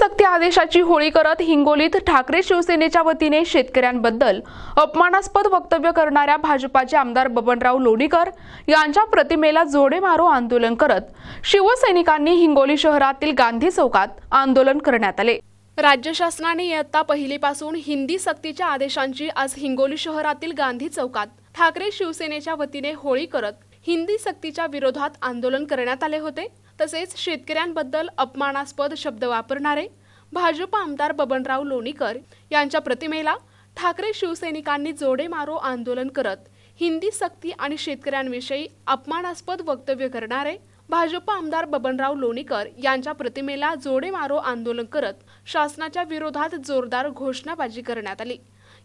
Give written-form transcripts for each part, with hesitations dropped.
सक्ती आदेशाची होळी करत हिंगोलीत ठाकरे शिवसेनेच्या वतीने शेतकऱ्यांबद्दल अपमानास्पद वक्तव्य करणाऱ्या भाजपाचे आमदार बबनराव लोणीकर यांच्या प्रतिमेला जोडे मारो आंदोलन करत शिवसैनिकांनी हिंगोली शहरातील गांधी चौकात आंदोलन करण्यात आले। राज्य शासनाने इयत्ता पहिलीपासून हिंदी सक्तीच्या आदेशांची आज हिंगोली शहरातील गांधी चौकात ठाकरे शिवसेनेच्या वतीने होळी करत हिंदी सक्तीच्या विरोधात आंदोलन करण्यात आले होते। तसेच शेतकऱ्यांबद्दल अपमानास्पद शब्द वापरणारे भाजप आमदार बबनराव लोणीकर यांच्या प्रतिमेला ठाकरे शिवसैनिकांनी जोडे मारो आंदोलन करत हिंदी सक्ती आणि शेतकऱ्यांविषयी अपमानास्पद वक्तव्य करणारे भाजप आमदार बबनराव लोणीकर यांच्या प्रतिमेला जोडे मारो आंदोलन करत शासनाच्या विरोधात जोरदार घोषणाबाजी करण्यात आली।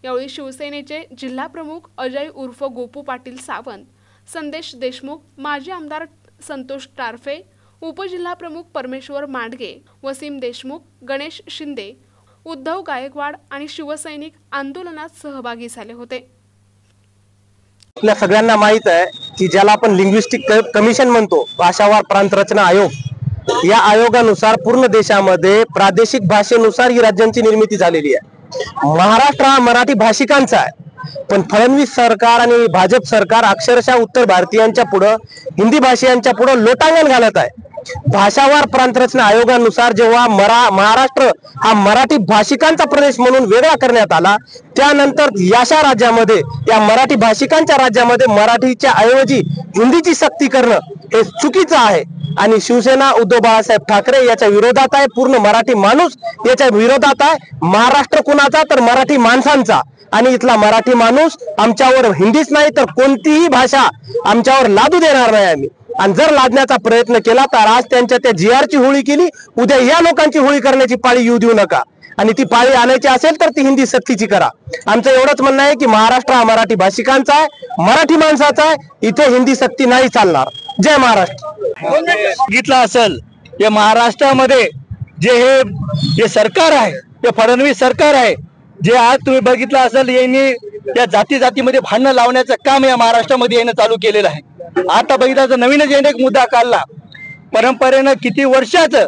यावेळी शिवसेनेचे जिल्हा प्रमुख अजय उर्फ गोपू पाटील सावंत, संदेश देशमुख, माजी आमदार संतोष टारफे, उपजिल्हा प्रमुख परमेश्वर मांडगे, वसीम देशमुख, गणेश शिंदे, उद्धव गायकवाड आणि शिवसैनिक आंदोलनात सहभागी झाले होते। आपल्या सगळ्यांना माहित आहे की ज्याला आपण लिंग्विस्टिक कमिशन म्हणतो, भाषावार प्रांत रचना आयोग, या आयोगानुसार पूर्ण देशामध्ये प्रादेशिक भाषेनुसार ही राज्यांची निर्मिती झालेली आहे। महाराष्ट्र हा मराठी भाषिकांचा आहे, पण फडणवीस सरकार आणि भाजप सरकार अक्षरशः उत्तर भारतीयांच्या पुढे, हिंदी भाषिकांच्या पुढे लोटांगण घालत आहे। भाषावार प्रांत रचना आयोगानुसार जेव्हा महाराष्ट्र हा मराठी भाषिकांचा प्रदेश म्हणून वेगळा करण्यात आला, त्यानंतर याशा राज्यामध्ये, या मराठी भाषिकांच्या राज्यामध्ये मराठीच्या ऐवजी हिंदीची सक्ती करणं हे चुकीचं आहे आणि शिवसेना उद्धव बाळासाहेब ठाकरे याच्या विरोधात आहे। पूर्ण मराठी माणूस याच्या विरोधात आहे। महाराष्ट्र कुणाचा तर मराठी माणसांचा, आणि इथला मराठी माणूस आमच्यावर हिंदीच नाही तर कोणतीही भाषा आमच्यावर लादू देणार नाही आम्ही। आणि जर लादण्याचा प्रयत्न केला तर आज त्यांच्या त्या जीआरची होळी केली, उद्या या लोकांची होळी करण्याची पाळी येऊ देऊ नका, आणि ती पाळी आणायची असेल तर ती हिंदी सक्तीची करा। आमचं एवढंच म्हणणं आहे की महाराष्ट्र हा मराठी भाषिकांचा आहे, मराठी माणसाचा आहे, इथे हिंदी सक्ती नाही चालणार। जय महाराष्ट्र। बघितलं असेल हे महाराष्ट्रामध्ये जे सरकार आहे, ते फडणवीस सरकार आहे, जे आज तुम्ही बघितलं असेल यांनी त्या जातीमध्ये भांडणं लावण्याचं काम या महाराष्ट्रामध्ये यानं चालू केलेलं आहे। आता बघितलं तर नवीनच याने एक मुद्दा काढला, परंपरेनं किती वर्षाचं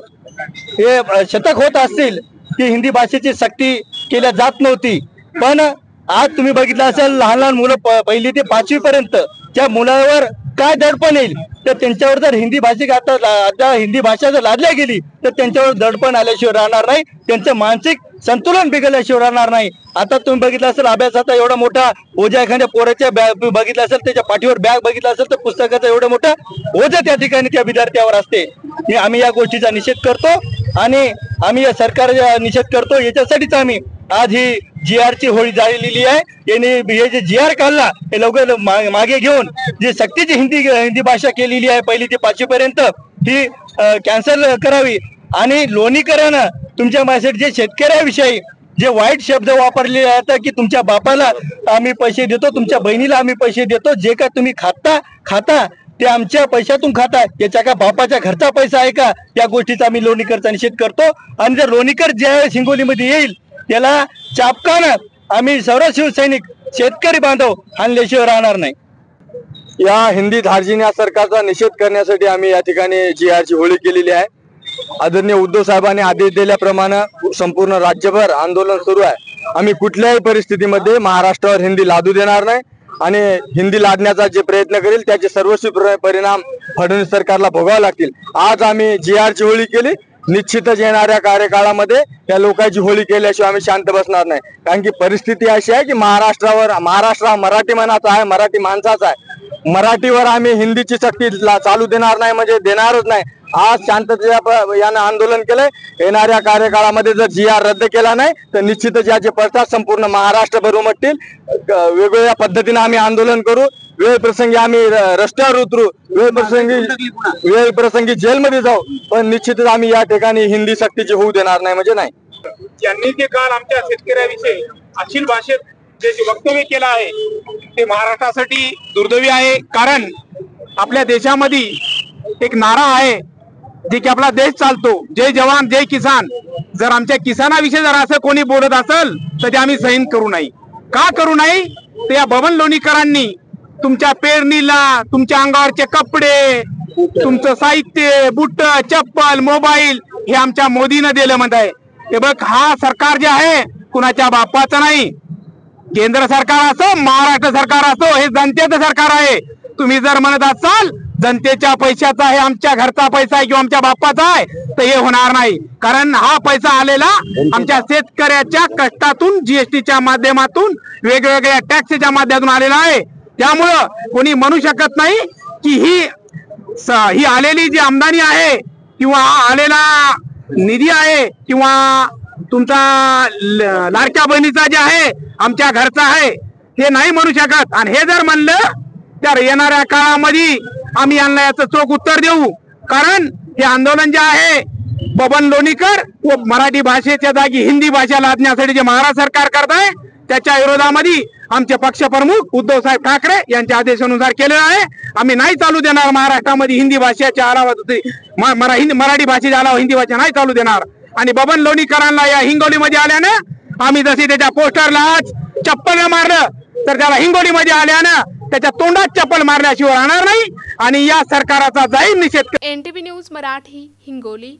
हे शतक होत असतील की हिंदी भाषेची सक्ती केल्या जात नव्हती, पण आज तुम्ही बघितलं असेल लहान लहान मुलं पहिली ते 5वी पर्यंत त्या मुलावर काय दडपण येईल, तर त्यांच्यावर जर हिंदी भाषिक आता हिंदी भाषा जर लादल्या गेली तर त्यांच्यावर दडपण आल्याशिवाय राहणार नाही, त्यांचं मानसिक संतुलन बिघडल्याशिवाय राहणार नाही। आता तुम्ही बघितलं असेल अभ्यासाचा एवढा मोठा ओझा एखाद्या पोराच्या बॅग बघितलं असेल, त्याच्या पाठीवर बॅग बघितलं असेल तर पुस्तकाचं एवढं मोठं ओझं त्या ठिकाणी त्या विद्यार्थ्यावर असते। आम्ही या गोष्टीचा निषेध करतो आणि आम्ही या सरकारचा निषेध करतो। याच्यासाठीच आम्ही आज ही जीआरची होळी झालेली आहे। यांनी हे जे जीआर काढला हे लवकर मागे घेऊन जी सक्तीची हिंदी भाषा केलेली आहे पहिली ते 5वी पर्यंत ही कॅन्सल करावी। आणि लोणीकरांना तुमच्या माझ्यासाठी जे शेतकऱ्याविषयी जे वाईट शब्द वापरले आहेत की तुमच्या बापाला आम्ही पैसे देतो, तुमच्या बहिणीला आम्ही पैसे देतो, जे काय तुम्ही खाता ते आमच्या पैशातून खाता, याच्या का बापाच्या घरचा पैसा आहे का, या गोष्टीचा आम्ही लोणीकरचा निषेध करतो। आणि जर लोणीकर ज्या हिंगोलीमध्ये येईल त्याला चापकानं आम्ही सर्व शिवसैनिक शेतकरी बांधव आणल्याशिवाय राहणार नाही। या हिंदी धार्जिण्या सरकारचा निषेध करण्यासाठी आम्ही या ठिकाणी जीआरची होळी केलेली आहे। आदरणीय उद्धव साहेबांनी आदेश दिल्याप्रमाणे संपूर्ण राज्यभर आंदोलन सुरू आहे। आम्ही कुठल्याही परिस्थितीमध्ये महाराष्ट्रावर हिंदी लादू देणार नाही आणि हिंदी लादण्याचा जे प्रयत्न करेल त्याचे सर्वस्वी परिणाम फडणवीस सरकारला भोगावे लागतील। आज आम्ही जीआरची होळी केली, निश्चितच येणाऱ्या कार्यकाळामध्ये या लोकांची होळी केल्याशिवाय आम्ही शांत बसणार नाही, कारण की परिस्थिती अशी आहे की महाराष्ट्र हा मराठी मनाचा आहे, मराठी माणसाचा आहे। मराठीवर आम्ही हिंदीची सक्ती चालू देणार नाही म्हणजे देणारच नाही। आज शांततेच्या यानं आंदोलन केलंय। येणाऱ्या कार्यकाळामध्ये जर जीआर रद्द केला नाही तर निश्चितच याचे पडसाद संपूर्ण महाराष्ट्रभर उमटतील। वेगवेगळ्या पद्धतीने आम्ही आंदोलन करू, वेळ प्रसंगी आम्ही रस्त्यावर उतरू, वेळ प्रसंगी जेलमध्ये जाऊ, पण निश्चितच आम्ही या ठिकाणी हिंदी सक्तीची होऊ देणार नाही म्हणजे नाही। त्यांनी जे काल आमच्या शेतकऱ्याविषयी अश्लील भाषेत जे वक्तव्य केलं आहे ते महाराष्ट्रासाठी दुर्दैवी आहे, कारण आपल्या देशामध्ये एक नारा आहे जे की आपला देश चालतो, जय जवान जय किसान। जर आमच्या किसानाविषयी जर असं कोणी बोलत असेल तर ते आम्ही सहन करू नाही। का करू नाही, ते या बबन लोणीकरांनी तुमच्या पेरणीला, तुमच्या अंगावरचे कपडे, तुमचं साहित्य, बुट, चप्पल, मोबाईल हे आमच्या मोदीनं दिलं म्हणत आहे। हे बघ, हा सरकार जे आहे कुणाच्या बापाचं नाही. केंद्र सरकार असो, महाराष्ट्र सरकार असो, हे जनतेचं सरकार आहे. तुम्ही जर म्हणत असाल जनतेच्या पैशाचा आहे, आमच्या घरचा पैसा आहे किंवा आमच्या बापाचा आहे, तर हे होणार नाही. कारण हा पैसा आलेला आमच्या शेतकऱ्याच्या कष्टातून, जीएसटीच्या माध्यमातून, वेगवेगळ्या टॅक्सच्या माध्यमातून आलेला आहे. त्यामुळं कोणी म्हणू शकत नाही की ही आलेली जी आमदानी आहे किंवा आलेला निधी आहे किंवा तुमचा लाडक्या बहिणीचा जे आहे आमच्या घरचा आहे, हे नाही म्हणू शकत. आणि हे जर म्हणलं तर येणाऱ्या काळामध्ये आम्ही यांना याचं चोख उत्तर देऊ. कारण हे आंदोलन जे आहे बबन लोणीकर व मराठी भाषेच्या जागी हिंदी भाषा लादण्यासाठी जे महाराष्ट्र सरकार करत आहे त्याच्या विरोधामध्ये आमचे पक्षप्रमुख उद्धव साहेब ठाकरे यांच्या आदेशानुसार केलेलं आहे. आम्ही नाही चालू देणार महाराष्ट्रामध्ये हिंदी भाषेच्या अलावा मराठी भाषेच्या अलावा हिंदी भाषा नाही चालू देणार. आणि बबन लोणीकरांना या हिंगोलीमध्ये आल्यानं आम्ही जशी त्याच्या पोस्टरला आज चप्पल मारलं, तर त्याला हिंगोलीमध्ये आल्यानं त्याच्या तोंडात चप्पल मारल्याशिवाय राहणार नाही. आणि या सरकाराचा जाहीर निषेध. NTV news Marathi, Hingoli.